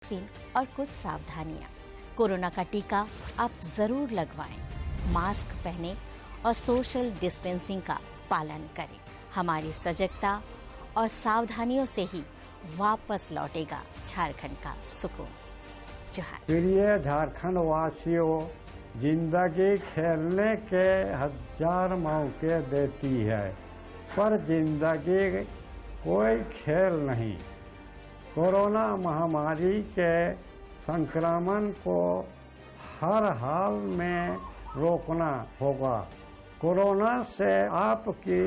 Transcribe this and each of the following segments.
Vaccine और कुछ सावधानियां। कोरोना का टीका आप जरूर लगवाएं, मास्क पहने और सोशल डिस्टेंसिंग का पालन करें। हमारी सजगता और सावधानियों से ही वापस लौटेगा झारखंड का सुकून। जोहार। प्रिय झारखंड वासियों, जिंदगी खेलने के 1000 मौके देती है, पर जिंदगी कोई खेल नहीं। कोरोना महामारी के संक्रमण को हर हाल में रोकना होगा। कोरोना से आपकी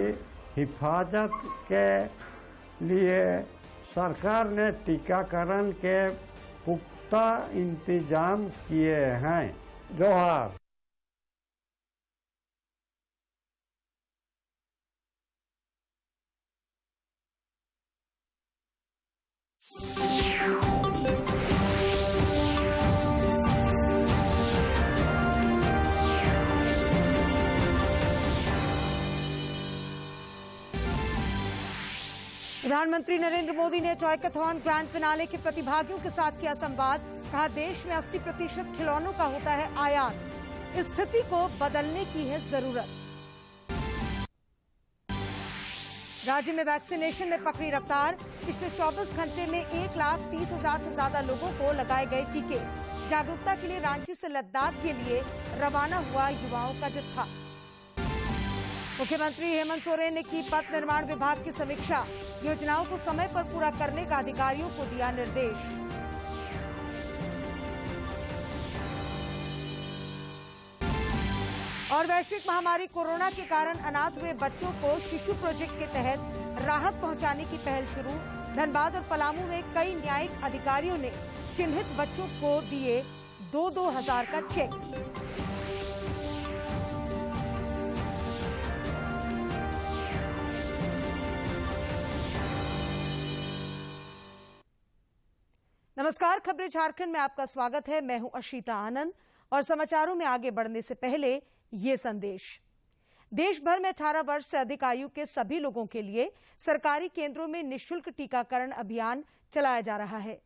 हिफाजत के लिए सरकार ने टीकाकरण के पुख्ता इंतजाम किए हैं। जोहार। प्रधानमंत्री नरेंद्र मोदी ने टॉयकथॉन ग्रैंड फिनाले के प्रतिभागियों के साथ किया संवाद। कहा, देश में 80% खिलौनों का होता है आयात। इस स्थिति को बदलने की है जरूरत। राज्य में वैक्सीनेशन ने पकड़ी रफ्तार। पिछले 24 घंटे में 1,30,000 से ज्यादा लोगों को लगाए गए टीके। जागरूकता के लिए रांची से लद्दाख के लिए रवाना हुआ युवाओं का जत्था। मुख्यमंत्री हेमंत सोरेन ने की पथ निर्माण विभाग की समीक्षा। योजनाओं को समय पर पूरा करने का अधिकारियों को दिया निर्देश। और वैश्विक महामारी कोरोना के कारण अनाथ हुए बच्चों को शिशु प्रोजेक्ट के तहत राहत पहुंचाने की पहल शुरू। धनबाद और पलामू में कई न्यायिक अधिकारियों ने चिन्हित बच्चों को दिए 2-2 हजार का चेक। नमस्कार, खबरें झारखंड में आपका स्वागत है। मैं हूं अशीता आनंद और समाचारों में आगे बढ़ने से पहले ये संदेश। देश भर में 18 वर्ष से अधिक आयु के सभी लोगों के लिए सरकारी केंद्रों में निःशुल्क टीकाकरण अभियान चलाया जा रहा है।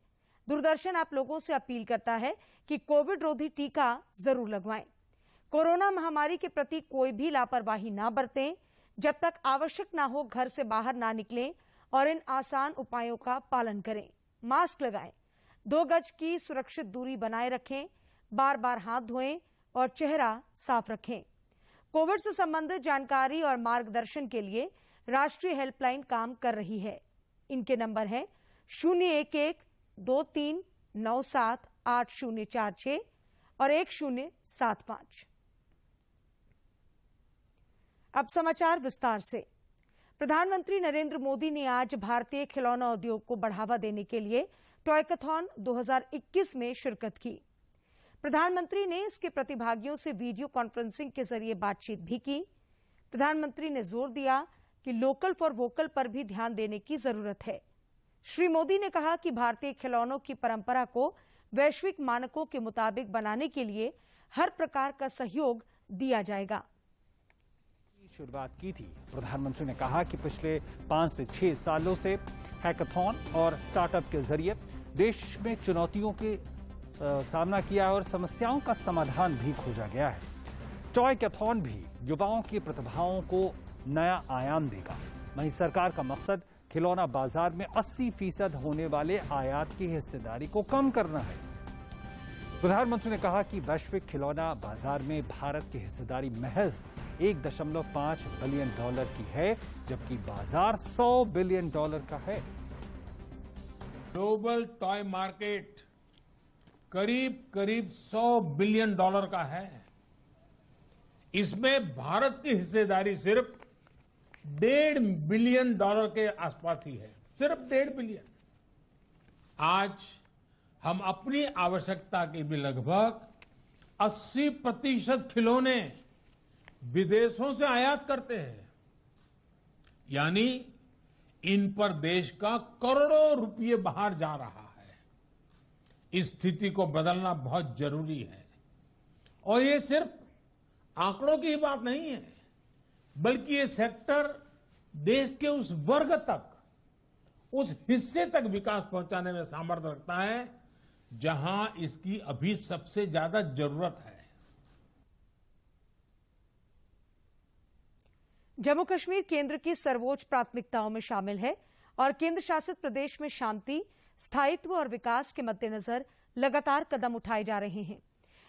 दूरदर्शन आप लोगों से अपील करता है कि कोविड रोधी टीका जरूर लगवाएं। कोरोना महामारी के प्रति कोई भी लापरवाही ना बरतें। जब तक आवश्यक ना हो घर से बाहर ना निकलें और इन आसान उपायों का पालन करें। मास्क लगाएं, 2 गज की सुरक्षित दूरी बनाए रखें, बार बार हाथ धोएं और चेहरा साफ रखें। कोविड से संबंधित जानकारी और मार्गदर्शन के लिए राष्ट्रीय हेल्पलाइन काम कर रही है। इनके नंबर हैं 011-2397-8046 और 1075। अब समाचार विस्तार से। प्रधानमंत्री नरेंद्र मोदी ने आज भारतीय खिलौना उद्योग को बढ़ावा देने के लिए टॉयकथॉन 2021 में शिरकत की। प्रधानमंत्री ने इसके प्रतिभागियों से वीडियो कॉन्फ्रेंसिंग के जरिए बातचीत भी की। प्रधानमंत्री ने जोर दिया कि लोकल फॉर वोकल पर भी ध्यान देने की जरूरत है। श्री मोदी ने कहा कि भारतीय खिलौनों की परंपरा को वैश्विक मानकों के मुताबिक बनाने के लिए हर प्रकार का सहयोग दिया जाएगा। शुरुआत की थी। प्रधानमंत्री ने कहा कि पिछले 5 से 6 सालों से हैकाथॉन और स्टार्टअप के जरिए देश में चुनौतियों के सामना किया और समस्याओं का समाधान भी खोजा गया है। टॉयकथॉन भी युवाओं की प्रतिभाओं को नया आयाम देगा। वहीं सरकार का मकसद खिलौना बाजार में 80% होने वाले आयात की हिस्सेदारी को कम करना है। प्रधानमंत्री ने कहा कि वैश्विक खिलौना बाजार में भारत की हिस्सेदारी महज $1.5 बिलियन की है, जबकि बाजार $100 बिलियन का है। ग्लोबल टॉय मार्केट करीब $100 बिलियन का है। इसमें भारत की हिस्सेदारी सिर्फ $1.5 बिलियन के आसपास ही है, सिर्फ $1.5 बिलियन। आज हम अपनी आवश्यकता के भी लगभग 80% खिलौने विदेशों से आयात करते हैं, यानी इन पर देश का करोड़ों रुपये बाहर जा रहा है। इस स्थिति को बदलना बहुत जरूरी है और ये सिर्फ आंकड़ों की ही बात नहीं है, बल्कि ये सेक्टर देश के उस वर्ग तक, उस हिस्से तक विकास पहुंचाने में सामर्थ्य रखता है जहां इसकी अभी सबसे ज्यादा जरूरत है। जम्मू कश्मीर केंद्र की सर्वोच्च प्राथमिकताओं में शामिल है और केंद्र शासित प्रदेश में शांति, स्थायित्व और विकास के मद्देनजर लगातार कदम उठाए जा रहे हैं।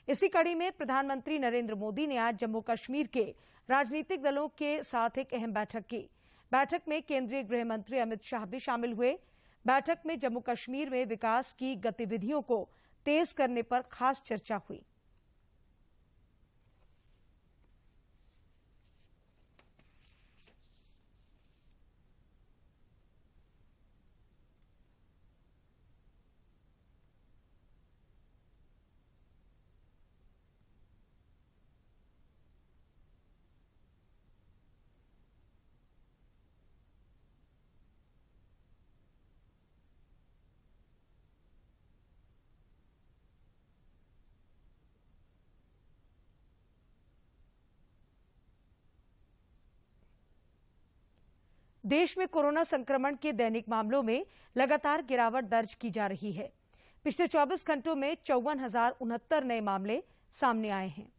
इसी कड़ी में प्रधानमंत्री नरेंद्र मोदी ने आज जम्मू कश्मीर के राजनीतिक दलों के साथ एक अहम बैठक की। बैठक में केंद्रीय गृह मंत्री अमित शाह भी शामिल हुए। बैठक में जम्मू कश्मीर में विकास की गतिविधियों को तेज करने पर खास चर्चा हुई। देश में कोरोना संक्रमण के दैनिक मामलों में लगातार गिरावट दर्ज की जा रही है। पिछले 24 घंटों में 54,069 नए मामले सामने आए हैं।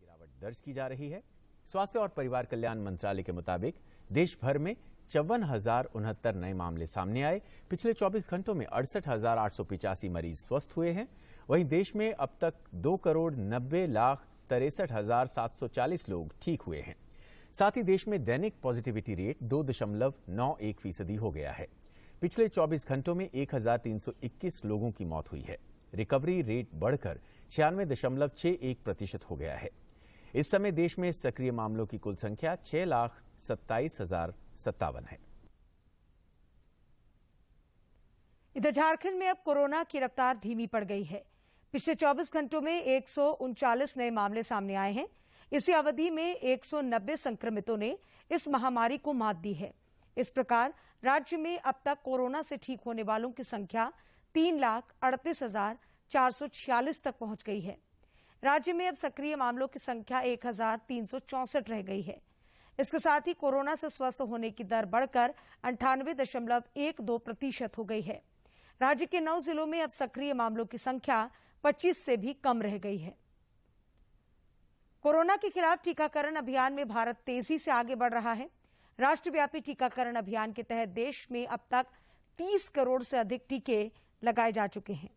गिरावट दर्ज की जा रही है। स्वास्थ्य और परिवार कल्याण मंत्रालय के मुताबिक देश भर में 54,069 नए मामले सामने आए। पिछले 24 घंटों में 68,885 मरीज स्वस्थ हुए हैं। वहीं देश में अब तक 2,90,63,740 लोग ठीक हुए हैं। साथ ही देश में दैनिक पॉजिटिविटी रेट 2.91% हो गया है। पिछले 24 घंटों में 1,321 लोगों की मौत हुई है। रिकवरी रेट बढ़कर 96.61% हो गया है। इस समय देश में सक्रिय मामलों की कुल संख्या 6,27,057 है। इधर झारखंड में अब कोरोना की रफ्तार धीमी पड़ गई है। पिछले 24 घंटों में 139 नए मामले सामने आए हैं। इसी अवधि में 190 संक्रमितों ने इस महामारी को मात दी है। इस प्रकार राज्य में अब तक कोरोना से ठीक होने वालों की संख्या 3,38,446 तक पहुंच गई है। राज्य में अब सक्रिय मामलों की संख्या 1,364 रह गई है। इसके साथ ही कोरोना से स्वस्थ होने की दर बढ़कर 98.12% हो गई है। राज्य के 9 जिलों में अब सक्रिय मामलों की संख्या 25 से भी कम रह गई है। कोरोना के खिलाफ टीकाकरण अभियान में भारत तेजी से आगे बढ़ रहा है। राष्ट्रव्यापी टीकाकरण अभियान के तहत देश में अब तक 30 करोड़ से अधिक टीके लगाए जा चुके हैं।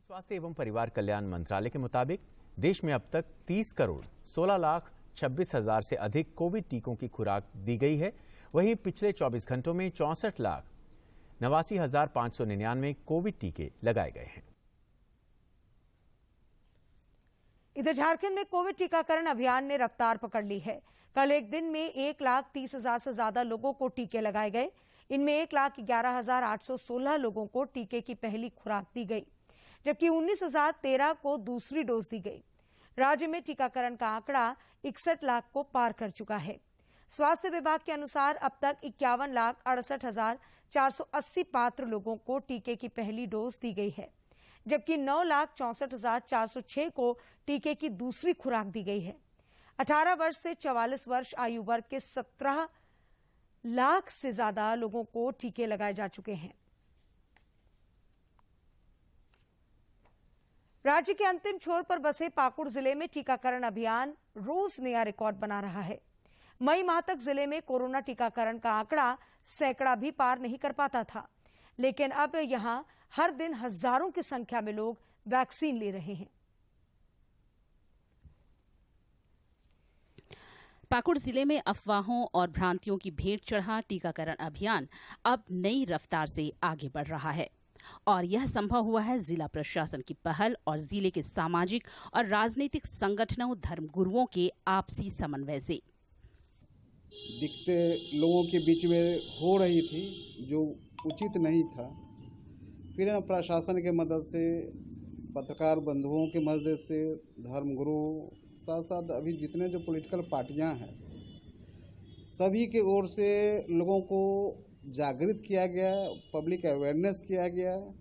स्वास्थ्य एवं परिवार कल्याण मंत्रालय के मुताबिक देश में अब तक 30 करोड़ 16,26,000 से अधिक कोविड टीकों की खुराक दी गई है। वहीं पिछले 24 घंटों में 64,89,599 कोविड टीके लगाए गए हैं। इधर झारखंड में कोविड टीकाकरण अभियान ने रफ्तार पकड़ ली है। कल एक दिन में 1,30,000 से ज्यादा लोगों को टीके लगाए गए। इनमें 1,11,816 लोगों को टीके की पहली खुराक दी गई, जबकि 19,013 को दूसरी डोज दी गई। राज्य में टीकाकरण का आंकड़ा 61 लाख को पार कर चुका है। स्वास्थ्य विभाग के अनुसार अब तक 51,68,480 पात्र लोगों को टीके की पहली डोज दी गई है, जबकि 9,64,406 को टीके की दूसरी खुराक दी गई है। 18 वर्ष से 44 वर्ष आयु वर्ग के 17 लाख से ज्यादा लोगों को टीके लगाए जा चुके हैं। राज्य के अंतिम छोर पर बसे पाकुड़ जिले में टीकाकरण अभियान रोज नया रिकॉर्ड बना रहा है। मई माह तक जिले में कोरोना टीकाकरण का आंकड़ा सैकड़ा भी पार नहीं कर पाता था, लेकिन अब यहां हर दिन हजारों की संख्या में लोग वैक्सीन ले रहे हैं। पाकुड़ जिले में अफवाहों और भ्रांतियों की भेंट चढ़ा टीकाकरण अभियान अब नई रफ्तार से आगे बढ़ रहा है और यह संभव हुआ है जिला प्रशासन की पहल और जिले के सामाजिक और राजनीतिक संगठनों, धर्मगुरुओं के आपसी समन्वय से। दिखते लोगों के बीच में हो रही थी जो उचित नहीं था, फिर प्रशासन के मदद से, पत्रकार बंधुओं की मदद से, धर्मगुरु साथ साथ अभी जितने जो पॉलिटिकल पार्टियां हैं सभी के ओर से लोगों को जागृत किया गया, पब्लिक अवेयरनेस किया गया।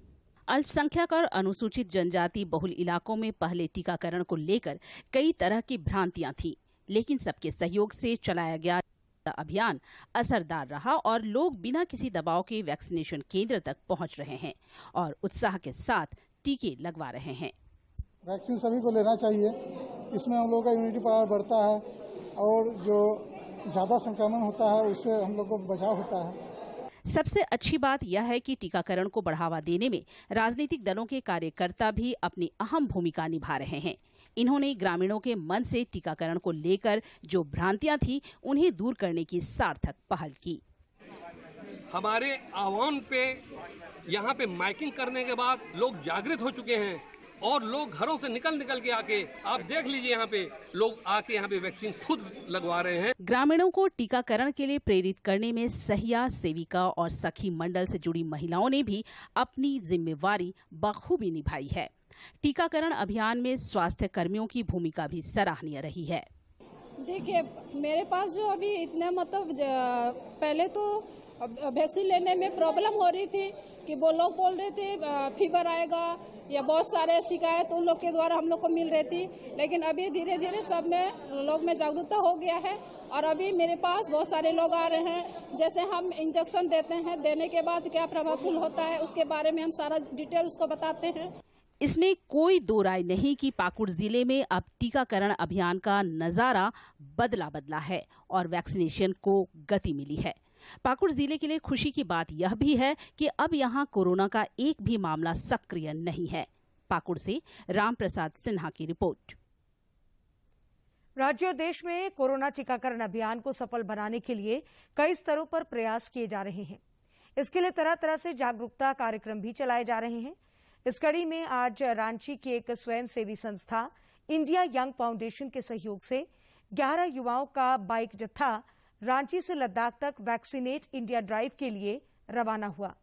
अल्पसंख्यक और अनुसूचित जनजाति बहुल इलाकों में पहले टीकाकरण को लेकर कई तरह की भ्रांतियां थी, लेकिन सबके सहयोग से चलाया गया अभियान असरदार रहा और लोग बिना किसी दबाव के वैक्सीनेशन केंद्र तक पहुंच रहे हैं और उत्साह के साथ टीके लगवा रहे हैं। वैक्सीन सभी को लेना चाहिए, इसमें हम लोगों का इम्यूनिटी पावर बढ़ता है और जो ज़्यादा संक्रमण होता है उससे हम लोग को बचाव होता है। सबसे अच्छी बात यह है कि टीकाकरण को बढ़ावा देने में राजनीतिक दलों के कार्यकर्ता भी अपनी अहम भूमिका निभा रहे हैं। इन्होंने ग्रामीणों के मन से टीकाकरण को लेकर जो भ्रांतियां थी उन्हें दूर करने की सार्थक पहल की। हमारे आह्वान पे यहाँ पे माइकिंग करने के बाद लोग जागृत हो चुके हैं और लोग घरों से निकल के आके, आप देख लीजिए यहाँ पे लोग आके यहाँ पे वैक्सीन खुद लगवा रहे हैं। ग्रामीणों को टीकाकरण के लिए प्रेरित करने में सहिया, सेविका और सखी मंडल से जुड़ी महिलाओं ने भी अपनी जिम्मेवारी बखूबी निभाई है। टीकाकरण अभियान में स्वास्थ्य कर्मियों की भूमिका भी सराहनीय रही है। देखिए, मेरे पास जो अभी इतने पहले तो वैक्सीन लेने में प्रॉब्लम हो रही थी कि वो लोग बोल रहे थे फीवर आएगा या बहुत सारे शिकायत उन लोग के द्वारा हम लोग को मिल रही थी, लेकिन अभी धीरे धीरे सब में लोग में जागरूकता हो गया है और अभी मेरे पास बहुत सारे लोग आ रहे हैं। जैसे हम इंजेक्शन देते हैं, देने के बाद क्या प्रभावफुल होता है उसके बारे में हम सारा डिटेल उसको बताते हैं। इसमें कोई दो राय नहीं कि पाकुड़ जिले में अब टीकाकरण अभियान का नजारा बदला है और वैक्सीनेशन को गति मिली है। पाकुड़ जिले के लिए खुशी की बात यह भी है कि अब यहां कोरोना का एक भी मामला सक्रिय नहीं है। पाकुड़ से राम प्रसाद सिन्हा की रिपोर्ट। राज्य और देश में कोरोना टीकाकरण अभियान को सफल बनाने के लिए कई स्तरों पर प्रयास किए जा रहे हैं। इसके लिए तरह तरह से जागरूकता कार्यक्रम भी चलाए जा रहे हैं। इस कड़ी में आज रांची की एक स्वयंसेवी संस्था इंडिया यंग फाउंडेशन के सहयोग से 11 युवाओं का बाइक जत्था रांची से लद्दाख तक वैक्सीनेट इंडिया ड्राइव के लिए रवाना हुआ।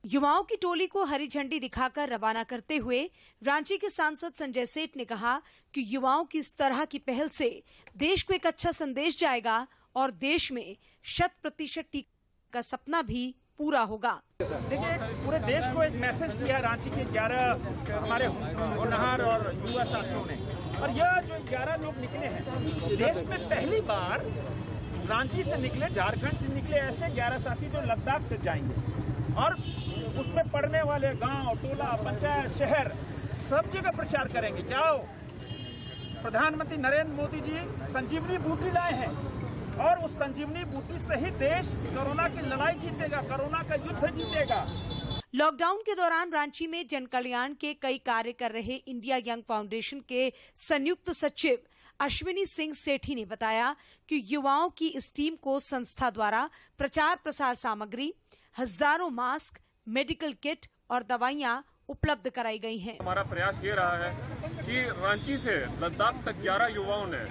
युवाओं की टोली को हरी झंडी दिखाकर रवाना करते हुए रांची के सांसद संजय सेठ ने कहा कि युवाओं की इस तरह की पहल से देश को एक अच्छा संदेश जाएगा और देश में 100% टीका का सपना भी पूरा होगा। देखिए, पूरे देश को एक मैसेज दिया रांची के 11 हमारे होनहार और युवा साथियों ने, और यह जो 11 लोग निकले हैं, देश में पहली बार रांची से निकले, झारखंड से निकले ऐसे 11 साथी जो लद्दाख तक जाएंगे और उसमें पड़ने वाले गांव, टोला, पंचायत, शहर सब जगह प्रचार करेंगे। क्या हो, प्रधानमंत्री नरेंद्र मोदी जी संजीवनी बूटी लाए हैं और उस संजीवनी बूटी से ही देश कोरोना की लड़ाई जीतेगा, कोरोना का युद्ध जीतेगा। लॉकडाउन के दौरान रांची में जन कल्याण के कई कार्य कर रहे इंडिया यंग फाउंडेशन के संयुक्त सचिव अश्विनी सिंह सेठी ने बताया कि युवाओं की इस टीम को संस्था द्वारा प्रचार प्रसार सामग्री, हजारों मास्क, मेडिकल किट और दवाइयां उपलब्ध कराई गई हैं। हमारा प्रयास ये रहा है कि रांची से लद्दाख तक 11 युवाओं ने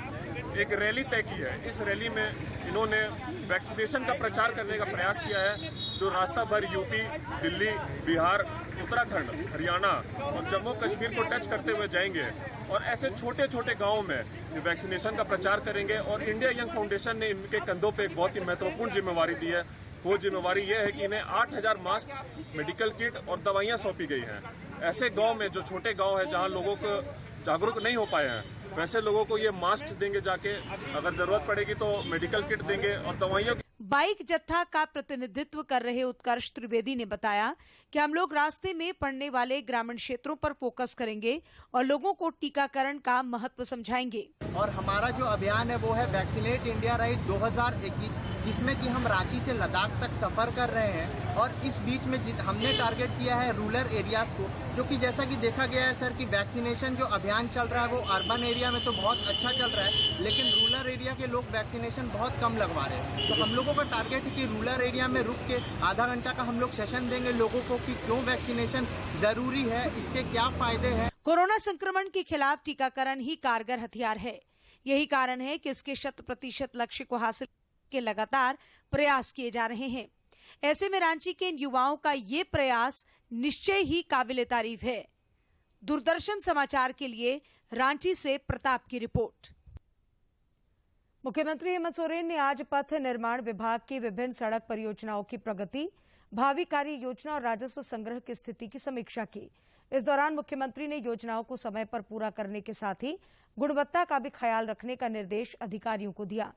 एक रैली तय की है। इस रैली में इन्होंने वैक्सीनेशन का प्रचार करने का प्रयास किया है, जो रास्ता भर यूपी, दिल्ली, बिहार, उत्तराखंड, हरियाणा और जम्मू कश्मीर को टच करते हुए जाएंगे और ऐसे छोटे छोटे गांवों में वैक्सीनेशन का प्रचार करेंगे। और इंडिया यंग फाउंडेशन ने इनके कंधों पे एक बहुत ही महत्वपूर्ण जिम्मेवारी दी है। वो जिम्मेवारी ये है कि इन्हें 8000 मास्क, मेडिकल किट और दवाइयाँ सौंपी गई हैं। ऐसे गाँव में, जो छोटे गाँव है जहाँ लोगों को जागरूक नहीं हो पाए हैं, वैसे लोगों को ये मास्क देंगे जाके, अगर जरूरत पड़ेगी तो मेडिकल किट देंगे और दवाइयों। बाइक जत्था का प्रतिनिधित्व कर रहे उत्कर्ष त्रिवेदी ने बताया कि हम लोग रास्ते में पड़ने वाले ग्रामीण क्षेत्रों पर फोकस करेंगे और लोगों को टीकाकरण का महत्व समझाएंगे। और हमारा जो अभियान है वो है वैक्सीनेट इंडिया राइड 2021, जिसमें कि हम रांची से लद्दाख तक सफर कर रहे हैं। और इस बीच में हमने टारगेट किया है रूरल एरियाज को, क्योंकि जैसा कि देखा गया है सर कि वैक्सीनेशन जो अभियान चल रहा है वो अर्बन एरिया में तो बहुत अच्छा चल रहा है, लेकिन रूरल एरिया के लोग वैक्सीनेशन बहुत कम लगवा रहे हैं। तो हम लोगों का टारगेट है कि रूरल एरिया में रुक के आधा घंटा का हम लोग सेशन देंगे लोगों को कि क्यों वैक्सीनेशन जरूरी है, इसके क्या फायदे हैं। कोरोना संक्रमण के खिलाफ टीकाकरण ही कारगर हथियार है। यही कारण है कि इसके 100% लक्ष्य को हासिल के लगातार प्रयास किए जा रहे हैं। ऐसे में रांची के इन युवाओं का ये प्रयास निश्चय ही काबिले तारीफ है। दूरदर्शन समाचार के लिए रांची से प्रताप की रिपोर्ट। मुख्यमंत्री हेमंत सोरेन ने आज पथ निर्माण विभाग की विभिन्न सड़क परियोजनाओं की प्रगति, भावी कार्य योजना और राजस्व संग्रह की स्थिति की समीक्षा की। इस दौरान मुख्यमंत्री ने योजनाओं को समय पर पूरा करने के साथ ही गुणवत्ता का भी ख्याल रखने का निर्देश अधिकारियों को दिया।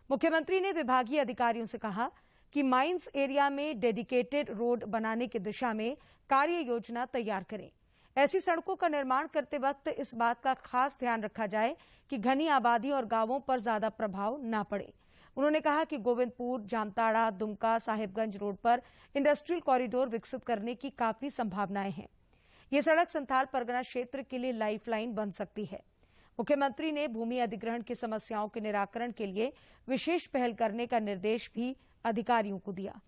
मुख्यमंत्री ने विभागीय अधिकारियों से कहा कि माइंस एरिया में डेडिकेटेड रोड बनाने की दिशा में कार्य योजना तैयार करें। ऐसी सड़कों का निर्माण करते वक्त इस बात का खास ध्यान रखा जाए कि घनी आबादी और गांवों पर ज्यादा प्रभाव न पड़े। उन्होंने कहा कि गोविंदपुर, जामताड़ा, दुमका, साहिबगंज रोड पर इंडस्ट्रियल कॉरिडोर विकसित करने की काफी संभावनाएं हैं। ये सड़क संथाल परगना क्षेत्र के लिए लाइफलाइन बन सकती है। मुख्यमंत्री ने भूमि अधिग्रहण की समस्याओं के निराकरण के लिए विशेष पहल करने का निर्देश भी अधिकारियों को दिया।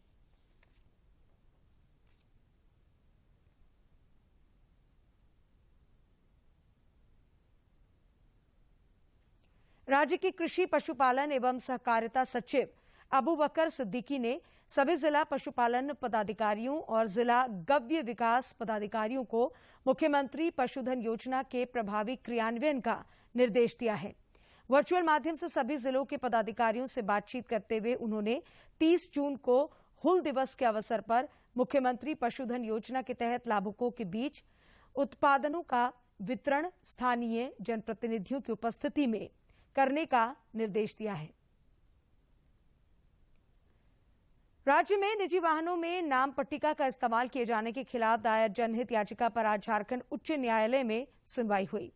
राज्य के कृषि, पशुपालन एवं सहकारिता सचिव अबू बकर सिद्दीकी ने सभी जिला पशुपालन पदाधिकारियों और जिला गव्य विकास पदाधिकारियों को मुख्यमंत्री पशुधन योजना के प्रभावी क्रियान्वयन का निर्देश दिया है। वर्चुअल माध्यम से सभी जिलों के पदाधिकारियों से बातचीत करते हुए उन्होंने 30 जून को हुल दिवस के अवसर पर मुख्यमंत्री पशुधन योजना के तहत लाभुकों के बीच उत्पादनों का वितरण स्थानीय जनप्रतिनिधियों की उपस्थिति में करने का निर्देश दिया है। राज्य में निजी वाहनों में नाम पट्टिका का इस्तेमाल किए जाने के खिलाफ दायर जनहित याचिका पर आज झारखंड उच्च न्यायालय में सुनवाई हुई।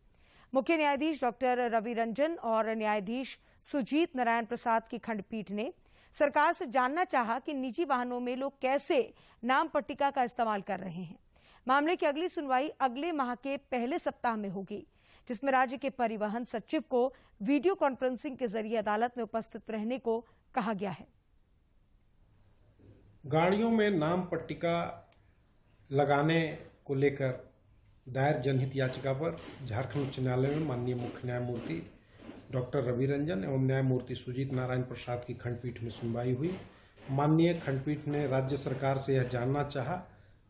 मुख्य न्यायाधीश डॉक्टर रवि रंजन और न्यायाधीश सुजीत नारायण प्रसाद की खंडपीठ ने सरकार से जानना चाहा कि निजी वाहनों में लोग कैसे नाम पट्टिका का इस्तेमाल कर रहे हैं। मामले की अगली सुनवाई अगले माह के पहले सप्ताह में होगी, जिसमें राज्य के परिवहन सचिव को वीडियो कॉन्फ्रेंसिंग के जरिए अदालत में उपस्थित रहने को कहा गया है। गाड़ियों में नाम पट्टिका लगाने को लेकर दायर जनहित याचिका पर झारखंड उच्च न्यायालय में माननीय मुख्य न्यायमूर्ति डॉक्टर रवि रंजन एवं न्यायमूर्ति सुजीत नारायण प्रसाद की खंडपीठ में सुनवाई हुई। माननीय खंडपीठ ने राज्य सरकार से यह जानना चाहा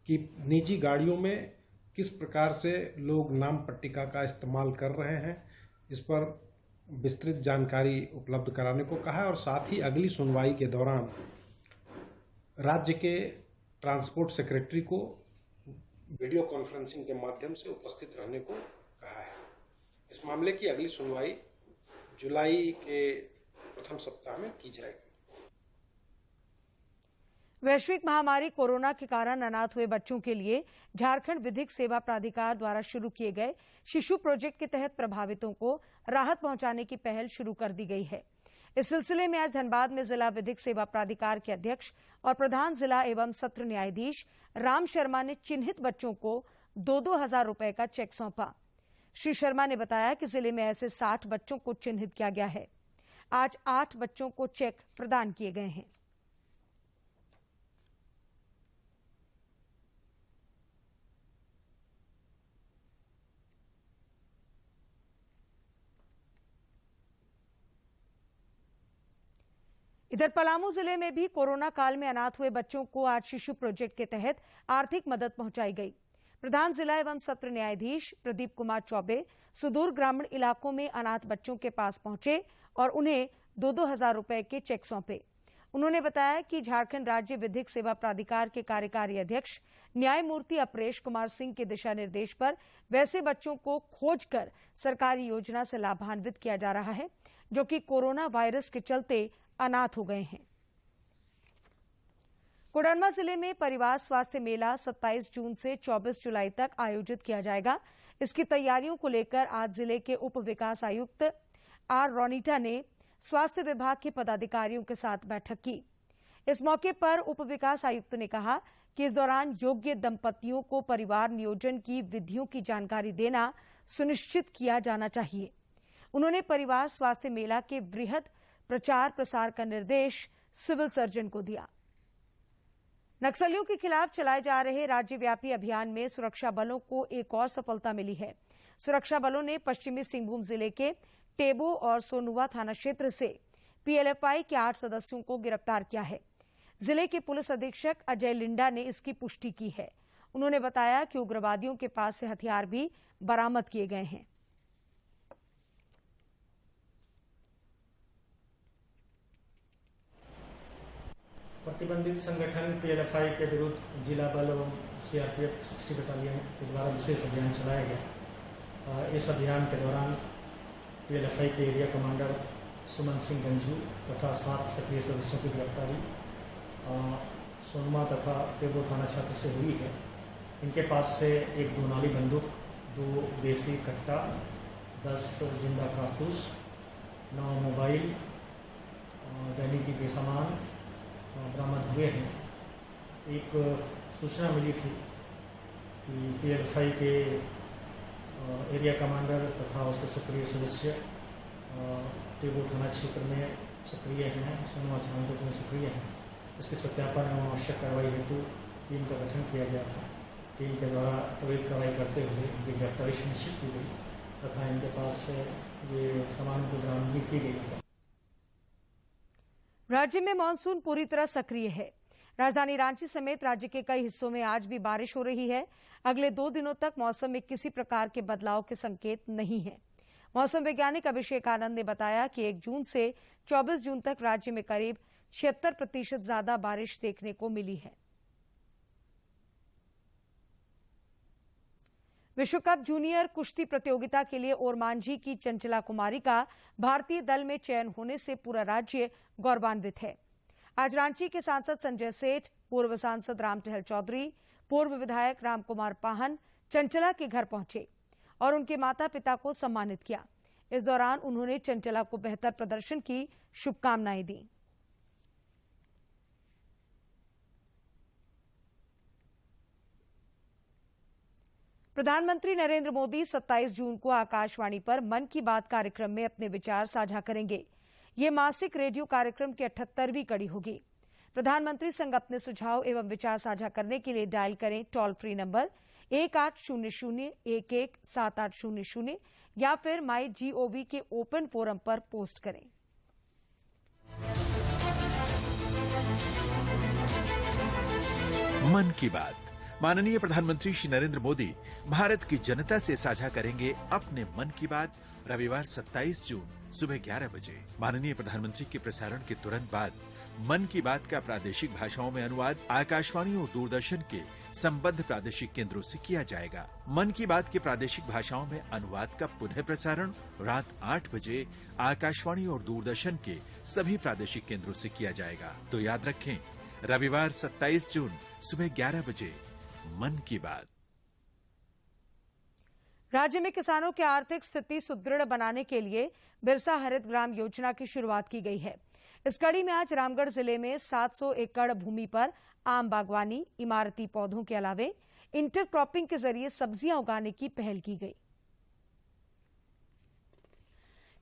कि निजी गाड़ियों में किस प्रकार से लोग नाम पट्टिका का इस्तेमाल कर रहे हैं, इस पर विस्तृत जानकारी उपलब्ध कराने को कहा और साथ ही अगली सुनवाई के दौरान राज्य के ट्रांसपोर्ट सेक्रेटरी को वीडियो कॉन्फ्रेंसिंग के माध्यम से उपस्थित रहने को कहा है। इस मामले की अगली सुनवाई जुलाई के प्रथम सप्ताह में की जाएगी। वैश्विक महामारी कोरोना के कारण अनाथ हुए बच्चों के लिए झारखंड विधिक सेवा प्राधिकार द्वारा शुरू किए गए शिशु प्रोजेक्ट के तहत प्रभावितों को राहत पहुंचाने की पहल शुरू कर दी गई है। इस सिलसिले में आज धनबाद में जिला विधिक सेवा प्राधिकार के अध्यक्ष और प्रधान जिला एवं सत्र न्यायाधीश राम शर्मा ने चिन्हित बच्चों को 2-2 हजार रुपए का चेक सौंपा। श्री शर्मा ने बताया कि जिले में ऐसे 60 बच्चों को चिन्हित किया गया है। आज 8 बच्चों को चेक प्रदान किए गए हैं। इधर पलामू जिले में भी कोरोना काल में अनाथ हुए बच्चों को आज शिशु प्रोजेक्ट के तहत आर्थिक मदद पहुंचाई गई। प्रधान जिला एवं सत्र न्यायाधीश प्रदीप कुमार चौबे सुदूर ग्रामीण इलाकों में अनाथ बच्चों के पास पहुंचे और उन्हें 2-2 हजार रुपए के चेक सौंपे। उन्होंने बताया कि झारखंड राज्य विधिक सेवा प्राधिकार के कार्यकारी अध्यक्ष न्यायमूर्ति अपरेश कुमार सिंह के दिशा निर्देश पर वैसे बच्चों को खोजकर सरकारी योजना से लाभान्वित किया जा रहा है जो कि कोरोना वायरस के चलते अनाथ हो गए हैं। कोडरमा जिले में परिवार स्वास्थ्य मेला 27 जून से 24 जुलाई तक आयोजित किया जाएगा। इसकी तैयारियों को लेकर आज जिले के उप विकास आयुक्त आर रोनीटा ने स्वास्थ्य विभाग के पदाधिकारियों के साथ बैठक की। इस मौके पर उप विकास आयुक्त ने कहा कि इस दौरान योग्य दंपतियों को परिवार नियोजन की विधियों की जानकारी देना सुनिश्चित किया जाना चाहिए। उन्होंने परिवार स्वास्थ्य मेला के वृहद प्रचार प्रसार का निर्देश सिविल सर्जन को दिया। नक्सलियों के खिलाफ चलाए जा रहे राज्यव्यापी अभियान में सुरक्षा बलों को एक और सफलता मिली है। सुरक्षा बलों ने पश्चिमी सिंहभूम जिले के टेबो और सोनुवा थाना क्षेत्र से पीएलएफआई के 8 सदस्यों को गिरफ्तार किया है। जिले के पुलिस अधीक्षक अजय लिंडा ने इसकी पुष्टि की है। उन्होंने बताया कि उग्रवादियों के पास से हथियार भी बरामद किए गए हैं। प्रतिबंधित संगठन पीएलएफआई के विरुद्ध जिला बल एवं सीआरपीएफ 60 बटालियन के द्वारा विशेष अभियान चलाया गया। इस अभियान के दौरान पीएलएफआई के एरिया कमांडर सुमन सिंह गंजू तथा 7 सक्रिय सदस्यों की गिरफ्तारी सोनमा तथा टेबो थाना क्षेत्र से हुई है। इनके पास से एक 2 नाली बंदूक, 2 देसी कट्टा, 10 जिंदा कारतूस, 9 मोबाइल, दैनिकी के सामान बरामद हुए हैं। एक सूचना मिली थी कि PLFI के एरिया कमांडर तथा उसके सक्रिय सदस्य टेबो थाना क्षेत्र में सक्रिय हैं, सोनमा थाना क्षेत्र में सक्रिय हैं। इसके सत्यापन एवं आवश्यक कार्रवाई हेतु टीम का गठन किया गया था। टीम के द्वारा त्वरित कार्रवाई करते हुए इनकी गिरफ्तारी सुनिश्चित की गई तथा इनके पास से ये सामान को बरामदगी की गई है। राज्य में मानसून पूरी तरह सक्रिय है। राजधानी रांची समेत राज्य के कई हिस्सों में आज भी बारिश हो रही है। अगले 2 दिनों तक मौसम में किसी प्रकार के बदलाव के संकेत नहीं है। मौसम वैज्ञानिक अभिषेक आनंद ने बताया कि 1 जून से 24 जून तक राज्य में करीब 76% ज्यादा बारिश देखने को मिली है। विश्व कप जूनियर कुश्ती प्रतियोगिता के लिए ओरमांझी की चंचला कुमारी का भारतीय दल में चयन होने से पूरा राज्य गौरवान्वित है। आज रांची के सांसद संजय सेठ, पूर्व सांसद राम टहल चौधरी, पूर्व विधायक राम कुमार पाहन चंचला के घर पहुंचे और उनके माता पिता को सम्मानित किया। इस दौरान उन्होंने चंचला को बेहतर प्रदर्शन की शुभकामनाएं दी। प्रधानमंत्री नरेंद्र मोदी 27 जून को आकाशवाणी पर मन की बात कार्यक्रम में अपने विचार साझा करेंगे। ये मासिक रेडियो कार्यक्रम की 78वीं कड़ी होगी। प्रधानमंत्री संग अपने सुझाव एवं विचार साझा करने के लिए डायल करें टोल फ्री नंबर 1800-11-7800 या फिर MyGov के ओपन फोरम पर पोस्ट करें। मन की बात। माननीय प्रधानमंत्री श्री नरेंद्र मोदी भारत की जनता से साझा करेंगे अपने मन की बात रविवार 27 जून सुबह 11 बजे। माननीय प्रधानमंत्री के प्रसारण के तुरंत बाद मन की बात का प्रादेशिक भाषाओं में अनुवाद आकाशवाणी और दूरदर्शन के संबद्ध प्रादेशिक केंद्रों से किया जाएगा। मन की बात के प्रादेशिक भाषाओं में अनुवाद का पुनः प्रसारण रात 8 बजे आकाशवाणी और दूरदर्शन के सभी प्रादेशिक केंद्रों से किया जाएगा। तो याद रखें, रविवार 27 जून सुबह 11 बजे मन की बात। राज्य में किसानों की आर्थिक स्थिति सुदृढ़ बनाने के लिए बिरसा हरित ग्राम योजना की शुरुआत की गई है। इस कड़ी में आज रामगढ़ जिले में 700 एकड़ भूमि पर आम बागवानी, इमारती पौधों के अलावे इंटरक्रॉपिंग के जरिए सब्जियां उगाने की पहल की गई।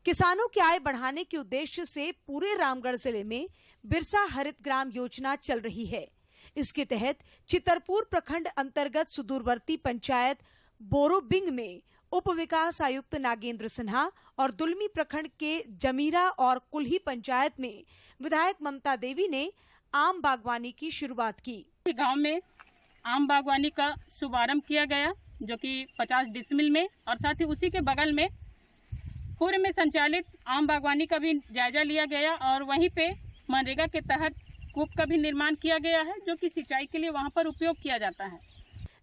किसानों की आय बढ़ाने के उद्देश्य से पूरे रामगढ़ जिले में बिरसा हरित ग्राम योजना चल रही है। इसके तहत चितरपुर प्रखंड अंतर्गत सुदूरवर्ती पंचायत बोरोबिंग में उप विकास आयुक्त नागेंद्र सिन्हा और दुलमी प्रखंड के जमीरा और कुल्ही पंचायत में विधायक ममता देवी ने आम बागवानी की शुरुआत की। गांव में आम बागवानी का शुभारंभ किया गया, जो कि 50 डिसमिल में, और साथ ही उसी के बगल में पूर्व में संचालित आम बागवानी का भी जायजा लिया गया और वहीं पे मनरेगा के तहत कूप का भी निर्माण किया गया है, जो कि सिंचाई के लिए वहां पर उपयोग किया जाता है।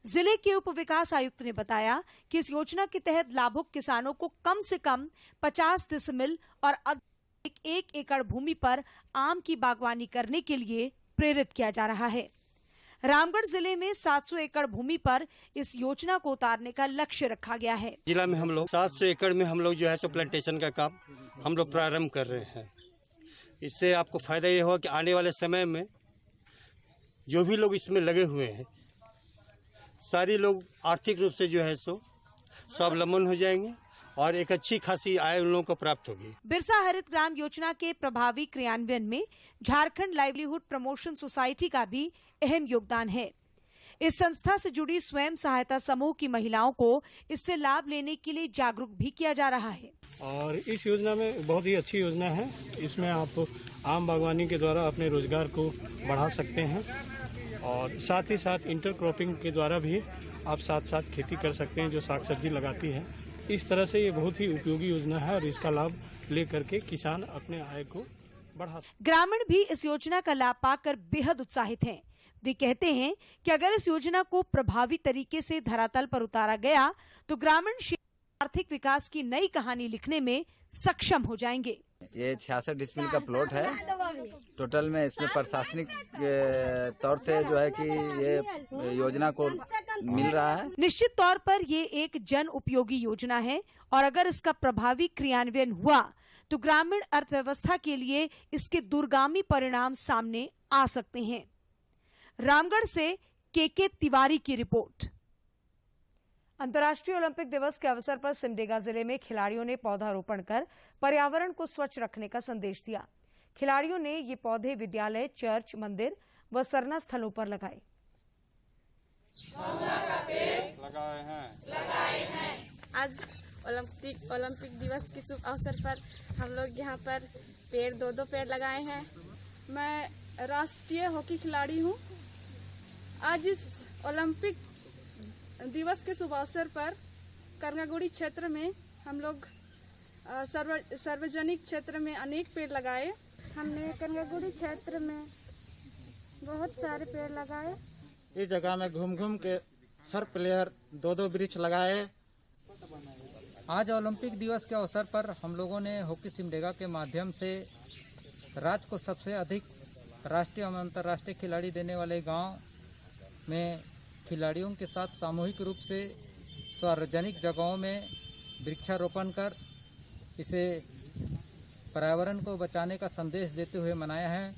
जिले के उप विकास आयुक्त ने बताया कि इस योजना के तहत लाभुक किसानों को कम से कम 50 डिसमिल और अधिक 1 एकड़ भूमि पर आम की बागवानी करने के लिए प्रेरित किया जा रहा है। रामगढ़ जिले में 700 एकड़ भूमि पर इस योजना को उतारने का लक्ष्य रखा गया है। जिला में हम लोग 700 एकड़ में हम लोग जो है सो प्लांटेशन का काम हम लोग प्रारंभ कर रहे हैं। इससे आपको फायदा ये होगा कि आने वाले समय में जो भी लोग इसमें लगे हुए हैं, सारी लोग आर्थिक रूप से जो है सो स्वावलंबन हो जाएंगे और एक अच्छी खासी आय उन लोगों को प्राप्त होगी। बिरसा हरित ग्राम योजना के प्रभावी क्रियान्वयन में झारखंड लाइवलीहुड प्रमोशन सोसाइटी का भी अहम योगदान है। इस संस्था से जुड़ी स्वयं सहायता समूह की महिलाओं को इससे लाभ लेने के लिए जागरूक भी किया जा रहा है। और इस योजना में बहुत ही अच्छी योजना है। इसमें आप आम बागवानी के द्वारा अपने रोजगार को बढ़ा सकते हैं और साथ ही साथ इंटरक्रॉपिंग के द्वारा भी आप साथ साथ खेती कर सकते हैं, जो साग सब्जी लगाती है। इस तरह से ये बहुत ही उपयोगी योजना है और इसका लाभ लेकर के किसान अपने आय को बढ़ा। ग्रामीण भी इस योजना का लाभ पाकर बेहद उत्साहित हैं। वे कहते हैं कि अगर इस योजना को प्रभावी तरीके से धरातल पर उतारा गया तो ग्रामीण क्षेत्र आर्थिक विकास की नई कहानी लिखने में सक्षम हो जाएंगे। ये 66 डिसमिल का प्लॉट है। टोटल में इसमें प्रशासनिक तौर से जो है कि ये योजना को मिल रहा है। निश्चित तौर पर ये एक जन उपयोगी योजना है और अगर इसका प्रभावी क्रियान्वयन हुआ तो ग्रामीण अर्थव्यवस्था के लिए इसके दूरगामी परिणाम सामने आ सकते हैं। रामगढ़ से के तिवारी की रिपोर्ट। अंतर्राष्ट्रीय ओलंपिक दिवस के अवसर पर सिमडेगा जिले में खिलाड़ियों ने पौधारोपण कर पर्यावरण को स्वच्छ रखने का संदेश दिया। खिलाड़ियों ने ये पौधे विद्यालय, चर्च, मंदिर व सरना स्थलों पर लगाए हैं। आज ओलंपिक दिवस के शुभ अवसर पर हम लोग यहाँ पर पेड़ 2-2 पेड़ लगाए हैं। मैं राष्ट्रीय हॉकी खिलाड़ी हूँ। आज इस ओलंपिक दिवस के शुभ अवसर पर करंगागुड़ी क्षेत्र में हम लोग सार्वजनिक क्षेत्र में अनेक पेड़ लगाए। हमने करंगागुड़ी क्षेत्र में बहुत सारे पेड़ लगाए। इस जगह में घूम के हर प्लेयर 2-2 वृक्ष लगाए। आज ओलंपिक दिवस के अवसर पर हम लोगों ने हॉकी सिमडेगा के माध्यम से राज्य को सबसे अधिक राष्ट्रीय एवं अंतर्राष्ट्रीय खिलाड़ी देने वाले गांव में खिलाड़ियों के साथ सामूहिक रूप से सार्वजनिक जगहों में वृक्षारोपण कर इसे पर्यावरण को बचाने का संदेश देते हुए मनाया है।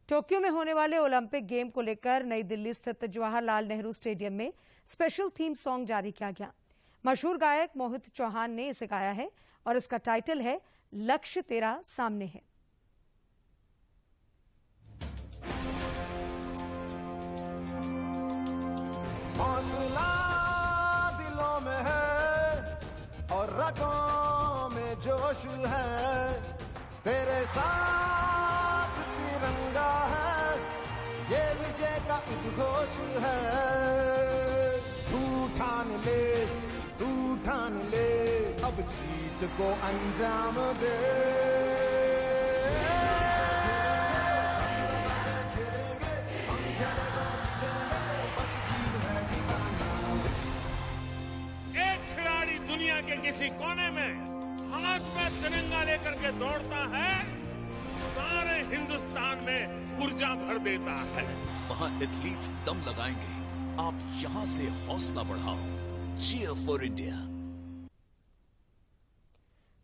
टोक्यो में होने वाले ओलंपिक गेम को लेकर नई दिल्ली स्थित जवाहरलाल नेहरू स्टेडियम में स्पेशल थीम सॉन्ग जारी किया गया। मशहूर गायक मोहित चौहान ने इसे गाया है और इसका टाइटल है लक्ष्य तेरा सामने है। हौसला दिलों में है और रगों में जोश है, तेरे साथ तिरंगा है, ये विजय का उद्घोष है। तू ठान ले अब जीत को अंजाम दे। दुनिया के किसी कोने में हाथ में तिरंगा लेकर के दौड़ता है, सारे हिंदुस्तान में ऊर्जा भर देता है। वहाँ एथलीट्स दम लगाएंगे, आप यहाँ से हौसला बढ़ाओ। Cheer for India.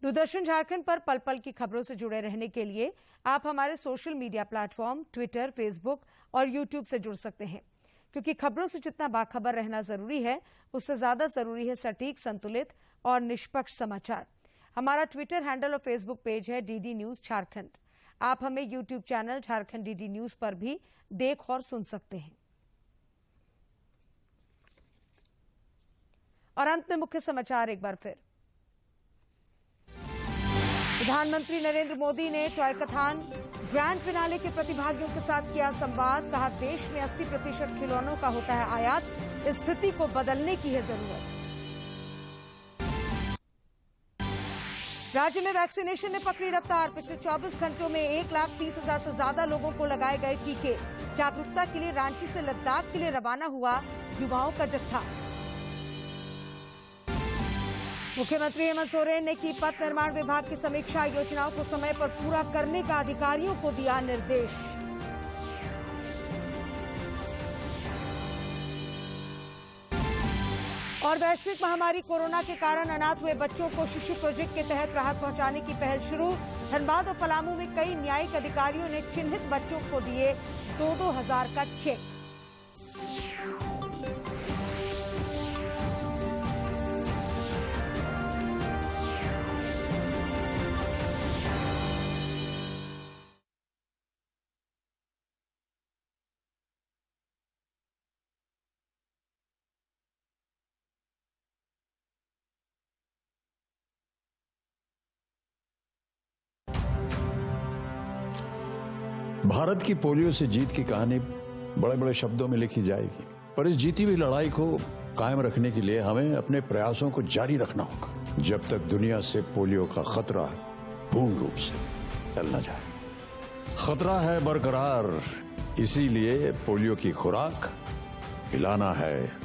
Doordarshan Jharkhand पर पल पल की खबरों से जुड़े रहने के लिए आप हमारे social media platform Twitter, Facebook और यूट्यूब से जुड़ सकते हैं, क्योंकि खबरों से जितना बाखबर रहना जरूरी है, उससे ज्यादा जरूरी है सटीक, संतुलित और निष्पक्ष समाचार। हमारा ट्विटर हैंडल और फेसबुक पेज है डीडी न्यूज झारखंड। आप हमें YouTube channel Jharkhand DD news पर भी देख और सुन सकते हैं। और अंत में मुख्य समाचार एक बार फिर। प्रधानमंत्री नरेंद्र मोदी ने टॉयकथॉन ग्रैंड फिनाले के प्रतिभागियों के साथ किया संवाद। कहा, देश में 80% खिलौनों का होता है आयात, इस स्थिति को बदलने की है जरूरत। राज्य में वैक्सीनेशन ने पकड़ी रफ्तार। पिछले 24 घंटों में 1,30,000 से ज्यादा लोगों को लगाए गए टीके। जागरूकता के लिए रांची से लद्दाख के लिए रवाना हुआ युवाओं का जत्था। मुख्यमंत्री हेमंत सोरेन ने की पथ निर्माण विभाग की समीक्षा। योजनाओं को समय पर पूरा करने का अधिकारियों को दिया निर्देश। और वैश्विक महामारी कोरोना के कारण अनाथ हुए बच्चों को शिशु प्रोजेक्ट के तहत राहत पहुंचाने की पहल शुरू। धनबाद और पलामू में कई न्यायिक अधिकारियों ने चिन्हित बच्चों को दिए 2-2 हजार का चेक। भारत की पोलियो से जीत की कहानी बड़े बड़े शब्दों में लिखी जाएगी, पर इस जीती हुई लड़ाई को कायम रखने के लिए हमें अपने प्रयासों को जारी रखना होगा, जब तक दुनिया से पोलियो का खतरा पूर्ण रूप से टल न जाए। खतरा है बरकरार, इसीलिए पोलियो की खुराक पिलाना है